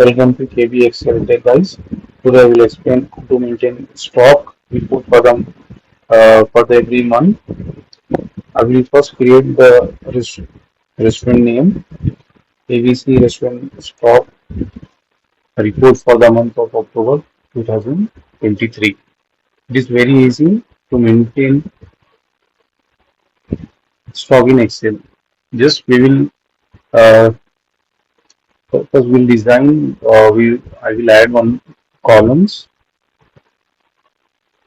Welcome to KB Excel Tech guys. Today I will explain how to maintain stock report for the every month. I will first create the restaurant name, ABC Restaurant Stock Report for the month of October 2023. It is very easy to maintain stock in Excel. Just we will uh, first we'll design. I will add one columns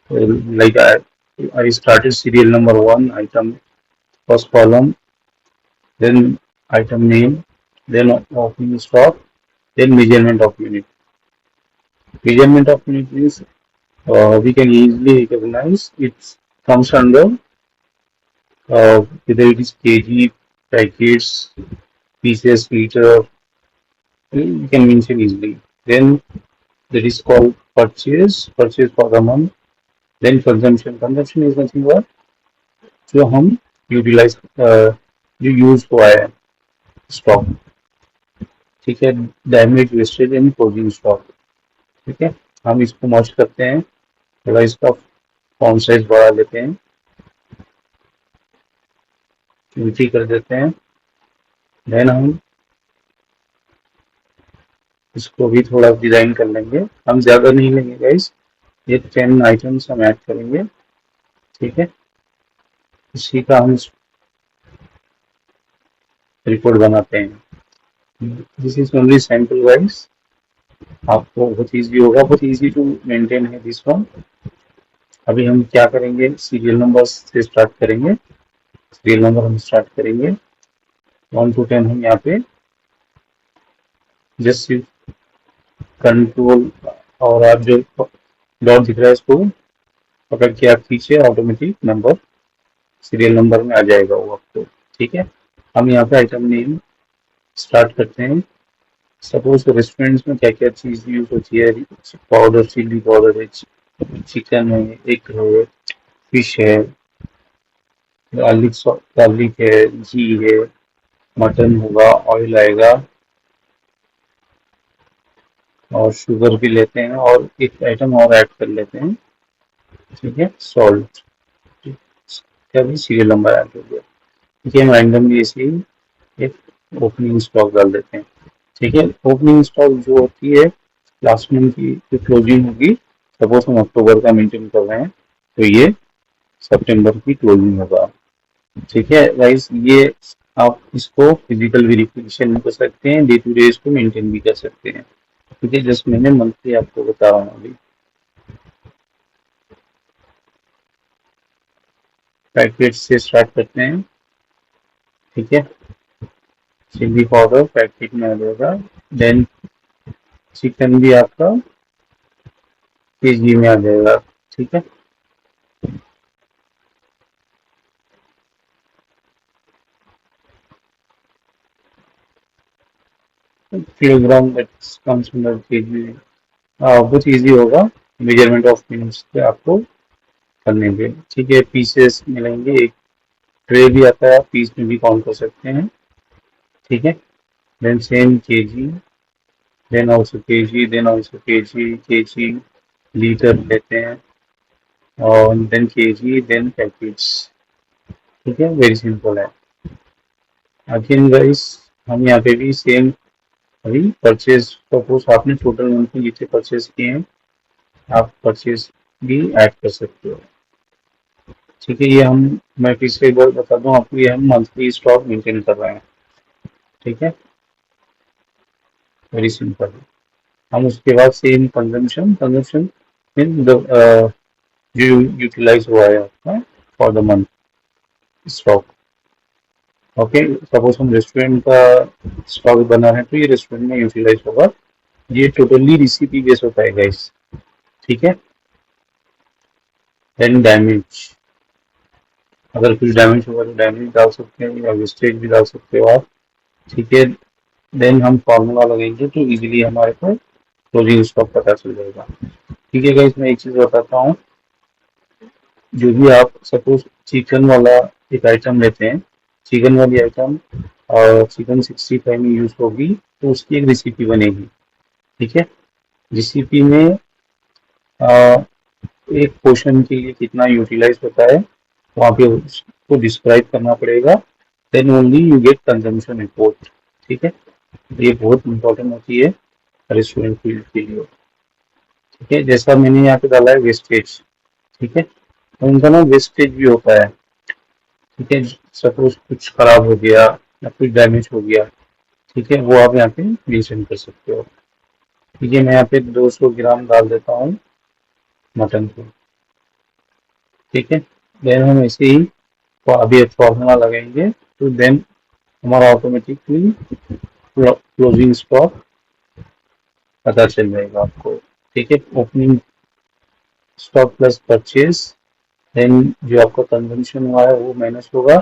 like I started serial number one item first column, then item name, then opening stock, then measurement of unit. Measurement of unit means we can easily recognize it comes under whether it is kg, packets, pieces, liter, we can mention easily. Then that is called purchase for the month. Then consumption is nothing but जो हम utilise जो use हुआ है stock, ठीक है, damage wastage and closing stock, ठीक है। हम इसको मर्ज करते हैं, थोड़ा इसका फॉन्ट साइज बढ़ा लेते हैं, नीचे कर देते हैं। देन हम इसको भी थोड़ा डिजाइन कर लेंगे, हम ज्यादा नहीं लेंगे गाइस, ये 10 आइटम्स हम ऐड करेंगे, ठीक है। इसी का हम रिपोर्ट बनाते हैं। This is only sample wise, आपको बहुत ईजी होगा, बहुत ईजी टू मेंटेन है दिस वन। अभी हम क्या करेंगे, सीरियल नंबर से स्टार्ट करेंगे। सीरियल नंबर हम स्टार्ट करेंगे 1 to 10, हम यहाँ पे जस्ट कंट्रोल और आप जो डॉट दिख रहा है इसको पकड़ के आप खींचे, ऑटोमेटिक नंबर सीरियल नंबर में आ जाएगा वो आपको, ठीक है। हम यहाँ पे आइटम नेम स्टार्ट करते हैं। सपोज रेस्टोरेंट्स में क्या क्या चीज यूज होती है, पाउडर, चिल्ली पाउडर है, चिकन है, एग है, फिश है, गार्लिक है, घी है, मटन होगा, ऑयल आएगा, और शुगर भी लेते हैं, और एक आइटम और ऐड कर लेते हैं, ठीक है, सॉल्ट। क्या भी सीरियल नंबर ऐड हो गया, ठीक है। हम रैंडमली ऐसे ही एक ओपनिंग स्टॉक डाल देते हैं, ठीक है। ओपनिंग स्टॉक जो होती है लास्ट मंथ की जो क्लोजिंग होगी, सपोज हम अक्टूबर का मेंटेन कर रहे हैं तो ये सितंबर की क्लोजिंग होगा, ठीक है गाइस। ये आप इसको फिजिकल वेरिफिकेशन भी कर सकते हैं, डे टू डे इसको मेंटेन भी कर सकते हैं, ठीक है। जस्ट मैंने मंथली आपको बता रहा हूँ। अभी पैकेट से स्टार्ट करते हैं, ठीक है। चिल्ली पाउडर पैकेट में आ जाएगा, देन चिकन भी आपका केजी में आ जाएगा, ठीक है। किलोग्राम कम्स अंडर केजी, बहुत इजी होगा मेजरमेंट ऑफ मिनट्स पे आपको करने के, ठीक है। पीसेस मिलेंगे, एक ट्रे भी आता है, आप पीस में भी काउंट कर सकते हैं, ठीक है। Then same KG, then also KG, then also KG, KG litre लेते हैं, और देन केजी, देन पैकेट्स, ठीक है। वेरी सिंपल है। अगेन गाइस हम यहाँ पे भी सेम, अभी परचेज, सपोज आपने टोटल मंथ में जितने परचेज किए हैं आप परचेज भी ऐड कर सकते हो, ठीक है। ये हम, मैं फिर से एक बार बता दूं आपको, ये हम मंथली स्टॉक मेंटेन कर रहे हैं, ठीक है। Very simple. हम उसके बाद same consumption, consumption in the जो यूटिलाइज हुआ है आपका for the month stock, okay. Suppose हम रेस्टोरेंट का स्टॉक बना रहे हैं तो ये रेस्टोरेंट में यूटिलाइज होगा, ये टोटली रिसिपी बेस होता है गाइस, ठीक है। देन डैमेज, अगर कुछ डैमेज होगा तो डैमेज डाल सकते हैं, या वेस्टेज भी डाल सकते हो आप, ठीक है। देन हम फॉर्मूला लगाएंगे तो इजीली हमारे को क्लोजिंग स्टॉक पता चल जाएगा, ठीक है गाइस। मैं एक चीज बताता हूँ, जो भी आप सपोज चिकन वाला एक आइटम लेते हैं, चिकन वाली आइटम और चिकन 65 में यूज होगी तो उसकी एक रेसिपी बनेगी, ठीक है। जीसीपी में एक पोर्शन के लिए कितना यूटिलाइज होता है वहाँ पे उसको डिस्क्राइब करना पड़ेगा, then only you get consumption report. ठीक है, ये बहुत इंपॉर्टेंट होती है रेस्टोरेंट फील्ड के लिए। ठीक है, जैसा मैंने यहाँ पे डाला है वेस्टेज। ठीक है, तो उनका ना वेस्टेज भी होता है। ठीक है, सपोज कुछ खराब हो गया या कुछ डैमेज हो गया, ठीक है, वो आप यहाँ पे मेंशन कर सकते हो। ठीक है, मैं यहाँ पे 200 ग्राम डाल देता हूँ मटन को। ठीक है, देन हम ऐसे ही तो अभी एक फॉर्मूला लगाएंगे, तो देन हमारा ऑटोमेटिकली क्लोजिंग स्टॉक पता चल जाएगा आपको। ठीक है, opening stock plus purchase, then जो आपका कंजम्पशन हुआ है वो माइनस होगा,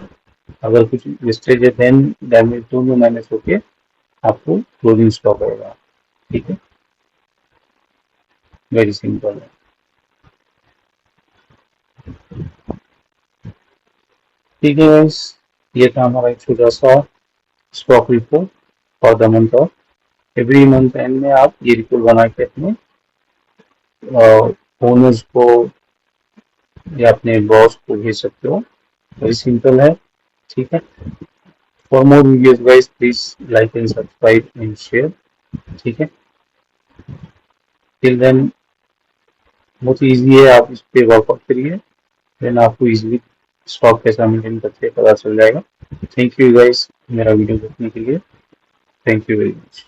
अगर कुछ वेस्टेज है देन डैमेज, दोनों माइनस होके आपको क्लोजिंग स्टॉक होगा। ठीक है, वेरी सिंपल है। ठीक है guys, ये था हमारा एक छोटा सा stock report for the month of. Every month and में आप ये रिपोर्ट बना के अपने ओनर्स को या अपने बॉस को भेज सकते हो। वेरी सिंपल है। ठीक है, for more videos guys please like and subscribe and share. ठीक है, टिल देन बहुत इजी है, आप इस पे वर्कआउट करिए, देन आपको इजीली स्टॉक कैसा मेंटेन करते हैं पता चल जाएगा। थैंक यू गाइस मेरा वीडियो देखने के लिए। Thank you very much.